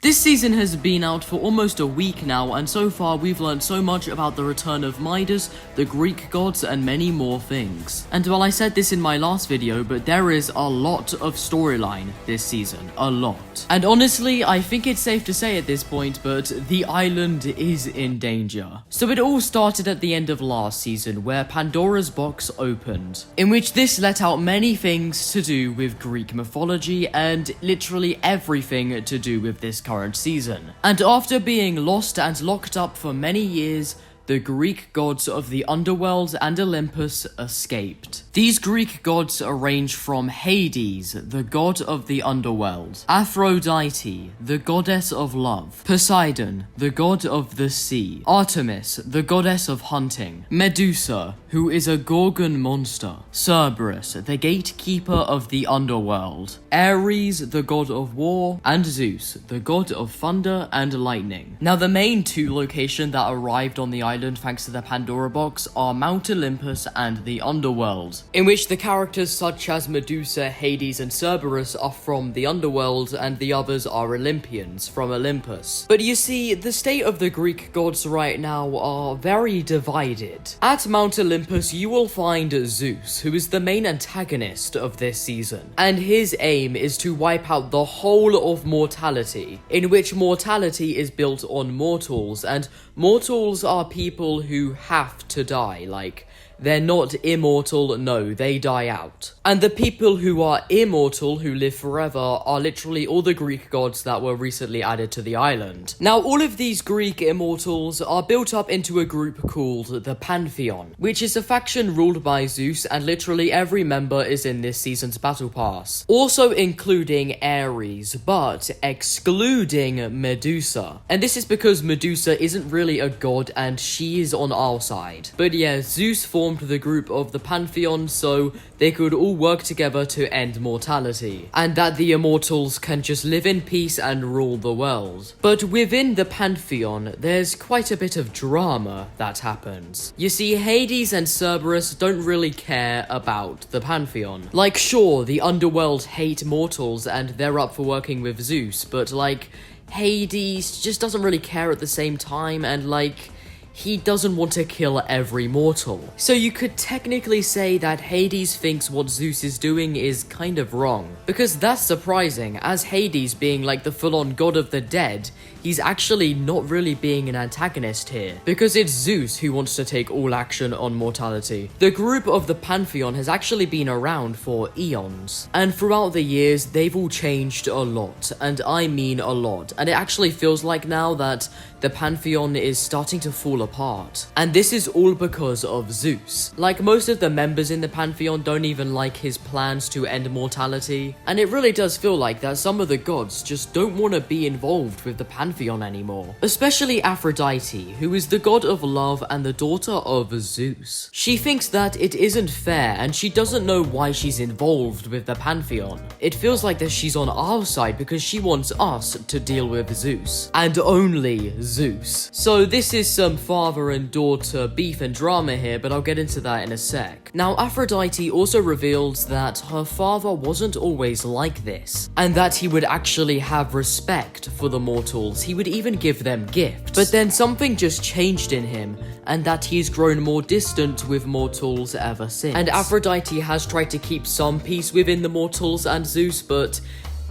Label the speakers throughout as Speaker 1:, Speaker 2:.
Speaker 1: This season has been out for almost a week now, and so far we've learned so much about the return of Midas, the Greek gods, and many more things. And well, I said this in my last video, but there is a lot of storyline this season. A lot. And honestly, I think it's safe to say at this point, but the island is in danger. So it all started at the end of last season, where Pandora's box opened, in which this let out many things to do with Greek mythology, and literally everything to do with this current season. And after being lost and locked up for many years, the Greek gods of the underworld and Olympus escaped. These Greek gods range from Hades, the god of the underworld, Aphrodite, the goddess of love, Poseidon, the god of the sea, Artemis, the goddess of hunting, Medusa, who is a Gorgon monster, Cerberus, the gatekeeper of the underworld, Ares, the god of war, and Zeus, the god of thunder and lightning. Now, the main two locations that arrived on the island thanks to the Pandora box are Mount Olympus and the underworld, in which the characters such as Medusa, Hades, and Cerberus are from the underworld, and the others are Olympians from Olympus. But you see, the state of the Greek gods right now are very divided. At Mount Olympus, you will find Zeus, who is the main antagonist of this season, and his aim is to wipe out the whole of mortality, in which mortality is built on mortals, and mortals are people who have to die, like, they're not immortal, no, they die out. And the people who are immortal, who live forever, are literally all the Greek gods that were recently added to the island. Now, all of these Greek immortals are built up into a group called the Pantheon, which is a faction ruled by Zeus, and literally every member is in this season's battle pass. Also including Ares, but excluding Medusa. And this is because Medusa isn't really a god and she is on our side. But yeah, Zeus formed the group of the Pantheon so they could all work together to end mortality, and that the immortals can just live in peace and rule the world. But within the Pantheon, there's quite a bit of drama that happens. You see, Hades and Cerberus don't really care about the Pantheon. Like, sure, the underworld hate mortals and they're up for working with Zeus, but like, Hades just doesn't really care at the same time, and like, he doesn't want to kill every mortal. So you could technically say that Hades thinks what Zeus is doing is kind of wrong. Because that's surprising, as Hades being like the full-on god of the dead, he's actually not really being an antagonist here, because it's Zeus who wants to take all action on mortality. The group of the Pantheon has actually been around for eons, and throughout the years, they've all changed a lot, and I mean a lot, and it actually feels like now that the Pantheon is starting to fall apart. And this is all because of Zeus. Like, most of the members in the Pantheon don't even like his plans to end mortality, and it really does feel like that some of the gods just don't want to be involved with the Pantheon anymore. Especially Aphrodite, who is the god of love and the daughter of Zeus. She thinks that it isn't fair, and she doesn't know why she's involved with the Pantheon. It feels like that she's on our side because she wants us to deal with Zeus, and only Zeus. So this is some father and daughter beef and drama here, but I'll get into that in a sec. Now, Aphrodite also reveals that her father wasn't always like this, and that he would actually have respect for the mortals. He would even give them gifts. But then something just changed in him, and that he's grown more distant with mortals ever since. And Aphrodite has tried to keep some peace within the mortals and Zeus, but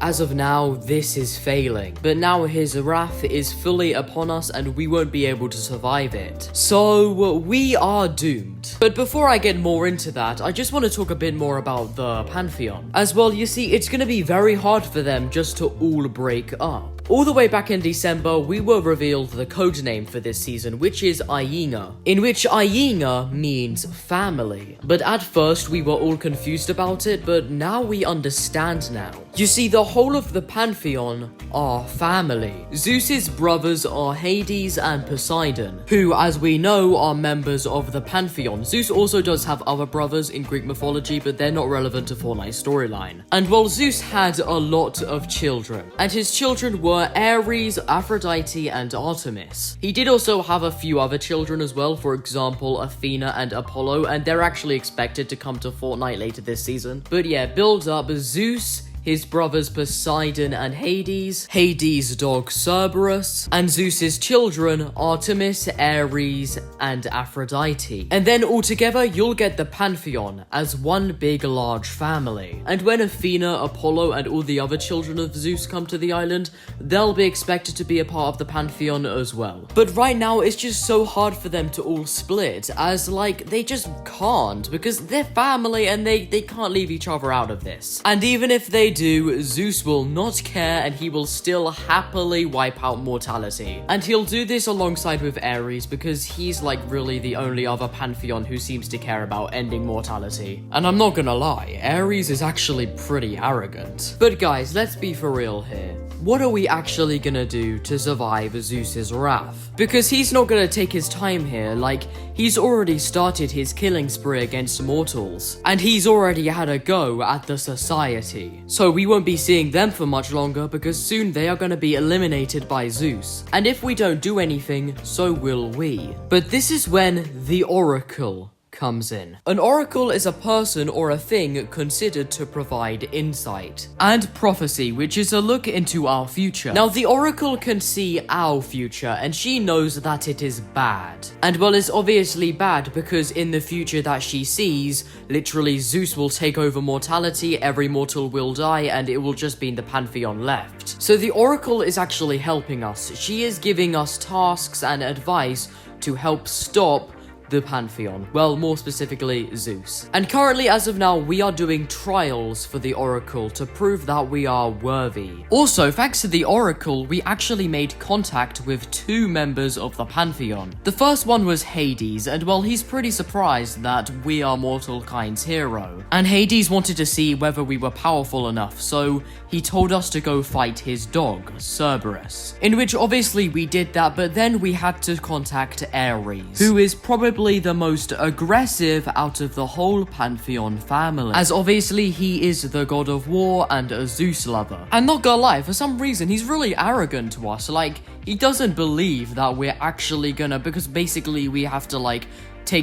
Speaker 1: as of now, this is failing. But now his wrath is fully upon us and we won't be able to survive it. So we are doomed. But before I get more into that, I just want to talk a bit more about the Pantheon. As well, you see, it's going to be very hard for them just to all break up. All the way back in December, we were revealed the codename for this season, which is Iena, in which Iena means family. But at first, we were all confused about it, but now we understand now. You see, the whole of the Pantheon are family. Zeus's brothers are Hades and Poseidon, who, as we know, are members of the Pantheon. Zeus also does have other brothers in Greek mythology, but they're not relevant to Fortnite's storyline. And while Zeus had a lot of children, and his children were Ares, Aphrodite, and Artemis. He did also have a few other children as well, for example, Athena and Apollo, and they're actually expected to come to Fortnite later this season. But yeah, build up, Zeus, his brothers Poseidon and Hades, Hades' dog Cerberus, and Zeus's children Artemis, Ares, and Aphrodite. And then altogether, you'll get the Pantheon as one big large family. And when Athena, Apollo, and all the other children of Zeus come to the island, they'll be expected to be a part of the Pantheon as well. But right now, it's just so hard for them to all split, as like, they just can't, because they're family and they can't leave each other out of this. And even if they do, Zeus will not care and he will still happily wipe out mortality. And he'll do this alongside with Ares because he's like really the only other Pantheon who seems to care about ending mortality. And I'm not gonna lie, Ares is actually pretty arrogant. But guys, let's be for real here. What are we actually gonna do to survive Zeus's wrath? Because he's not gonna take his time here, like, he's already started his killing spree against mortals, and he's already had a go at the society. So we won't be seeing them for much longer because soon they are gonna be eliminated by Zeus. And if we don't do anything, so will we. But this is when the Oracle comes in. An oracle is a person or a thing considered to provide insight. And prophecy, which is a look into our future. Now, the oracle can see our future, and she knows that it is bad. And well, it's obviously bad because in the future that she sees, literally Zeus will take over mortality, every mortal will die, and it will just be in the Pantheon left. So the oracle is actually helping us. She is giving us tasks and advice to help stop the Pantheon. Well, more specifically, Zeus. And currently, as of now, we are doing trials for the Oracle to prove that we are worthy. Also, thanks to the Oracle, we actually made contact with 2 members of the Pantheon. The first one was Hades, and well, he's pretty surprised that we are mortal kind's hero. And Hades wanted to see whether we were powerful enough, so he told us to go fight his dog, Cerberus. In which obviously we did that, but then we had to contact Ares, who is probably the most aggressive out of the whole Pantheon family, as obviously he is the god of war and a Zeus lover. And not gonna lie, for some reason he's really arrogant to us, like he doesn't believe that we're actually gonna, because basically we have to like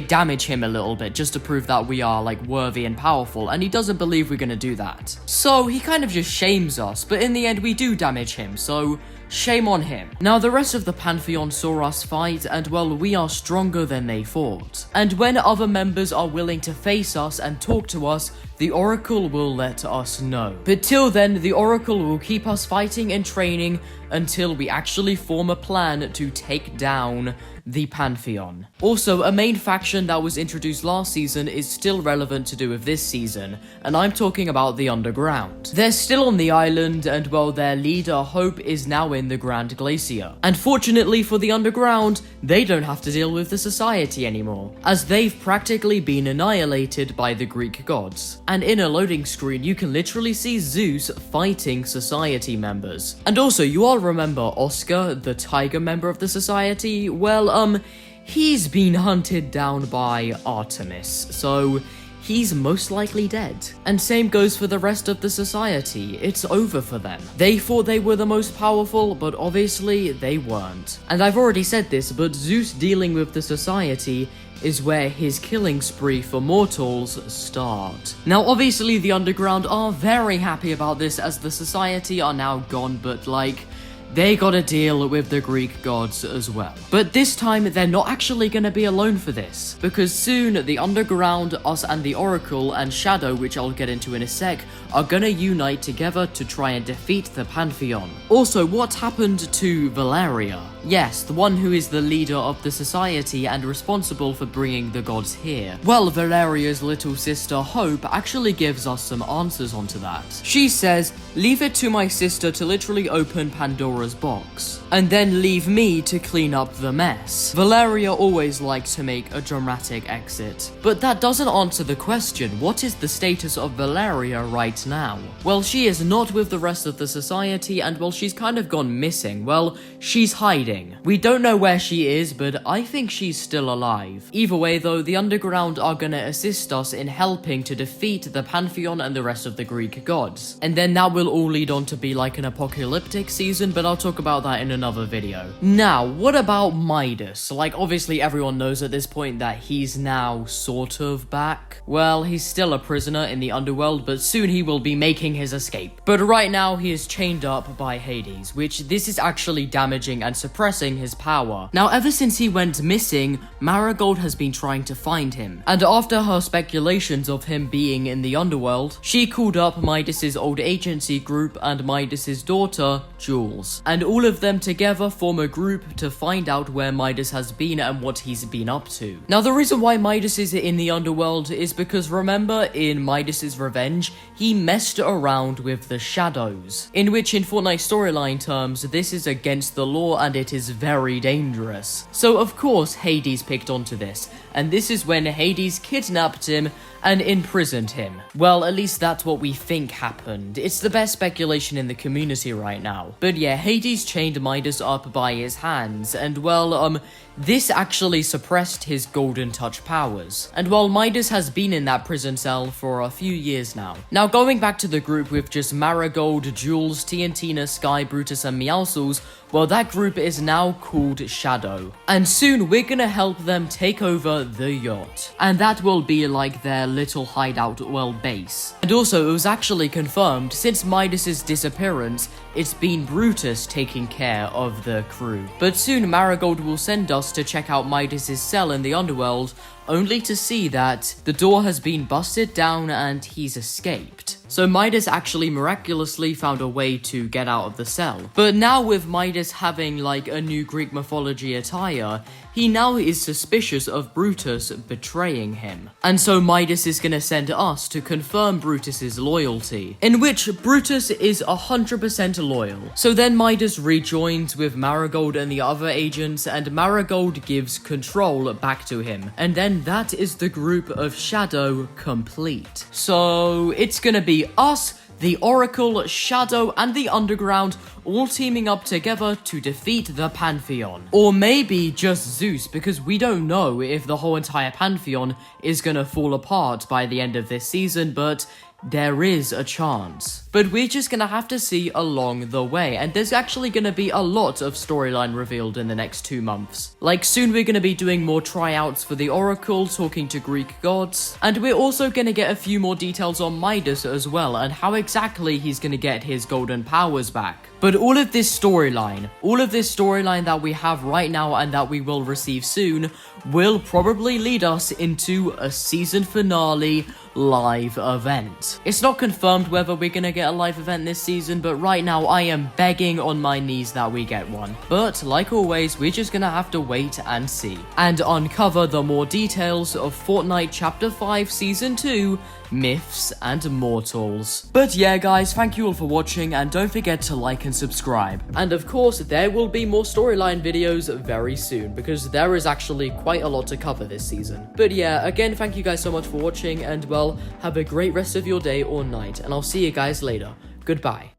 Speaker 1: damage him a little bit just to prove that we are like worthy and powerful, and he doesn't believe we're gonna do that. So he kind of just shames us, but in the end we do damage him, so shame on him. Now, the rest of the Pantheon saw us fight, and well, we are stronger than they thought. And when other members are willing to face us and talk to us, the Oracle will let us know. But till then, the Oracle will keep us fighting and training until we actually form a plan to take down the Pantheon. Also, a main faction that was introduced last season is still relevant to do with this season, and I'm talking about the Underground. They're still on the island, and well, their leader, Hope, is now in the Grand Glacier. And fortunately for the Underground, they don't have to deal with the society anymore, as they've practically been annihilated by the Greek gods. And in a loading screen, you can literally see Zeus fighting society members. And also, you all remember Oscar, the tiger member of the society? Well, he's been hunted down by Artemis, so he's most likely dead. And same goes for the rest of the society. It's over for them. They thought they were the most powerful, but obviously they weren't. And I've already said this, but Zeus dealing with the society is where his killing spree for mortals start. Now, obviously the Underground are very happy about this, as the society are now gone, but like, they gotta deal with the Greek gods as well. But this time, they're not actually gonna be alone for this, because soon the Underground, us and the Oracle, and Shadow, which I'll get into in a sec, are gonna unite together to try and defeat the Pantheon. Also, what happened to Valeria? Yes, the one who is the leader of the society and responsible for bringing the gods here. Well, Valeria's little sister Hope actually gives us some answers onto that. She says, leave it to my sister to literally open Pandora's box, and then leave me to clean up the mess. Valeria always likes to make a dramatic exit. But that doesn't answer the question, what is the status of Valeria right now? Well, she is not with the rest of the society, and well, she's kind of gone missing. Well, she's hiding. We don't know where she is, but I think she's still alive. Either way though, the Underground are gonna assist us in helping to defeat the Pantheon and the rest of the Greek gods. And then that will will all lead on to be like an apocalyptic season, but I'll talk about that in another video. Now, what about Midas? Like, obviously everyone knows at this point that he's now sort of back. Well, he's still a prisoner in the underworld, but soon he will be making his escape. But right now, he is chained up by Hades, which this is actually damaging and suppressing his power. Now, ever since he went missing, Marigold has been trying to find him. And after her speculations of him being in the underworld, she called up Midas's old agency group and Midas's daughter, Jules. And all of them together form a group to find out where Midas has been and what he's been up to. Now, the reason why Midas is in the underworld is because, remember, in Midas's Revenge, he messed around with the shadows, in which in Fortnite storyline terms, this is against the law and it is very dangerous. So of course Hades picked onto this, and this is when Hades kidnapped him and imprisoned him. Well, at least that's what we think happened. It's the best speculation in the community right now. But yeah, Hades chained Midas up by his hands, and well, this actually suppressed his golden touch powers. And while Midas has been in that prison cell for a few years now. Now, going back to the group with just Marigold, Jules, Tiantina, Sky, Brutus, and Meowscles, well, that group is now called Shadow. And soon we're gonna help them take over the yacht. And that will be like their little hideout, well, base. And also, it was actually confirmed, since Midas's disappearance, it's been Brutus taking care of the crew. But soon Marigold will send us to check out Midas's cell in the underworld, only to see that the door has been busted down and he's escaped. So Midas actually miraculously found a way to get out of the cell. But now with Midas having like a new Greek mythology attire, he now is suspicious of Brutus betraying him. And so Midas is gonna send us to confirm Brutus's loyalty, in which Brutus is 100% loyal. So then Midas rejoins with Marigold and the other agents, and Marigold gives control back to him. And then that is the group of Shadow complete. So it's gonna be us, the Oracle, Shadow, and the Underground all teaming up together to defeat the Pantheon. Or maybe just Zeus, because we don't know if the whole entire Pantheon is gonna fall apart by the end of this season, but there is a chance. But we're just gonna have to see along the way, and there's actually gonna be a lot of storyline revealed in the next 2 months. Like, soon we're gonna be doing more tryouts for the Oracle, talking to Greek gods, and we're also gonna get a few more details on Midas as well, and how exactly he's gonna get his golden powers back. But all of this storyline that we have right now and that we will receive soon, will probably lead us into a season finale live event. It's not confirmed whether we're gonna get a live event this season, but right now I am begging on my knees that we get one. But like always, we're just gonna have to wait and see, and uncover the more details of Fortnite Chapter 5 Season 2, Myths and Mortals. But yeah guys, thank you all for watching, and don't forget to like and subscribe. And of course, there will be more storyline videos very soon, because there is actually quite a lot to cover this season. But yeah, again, thank you guys so much for watching, and well, have a great rest of your day or night, and I'll see you guys later. Goodbye.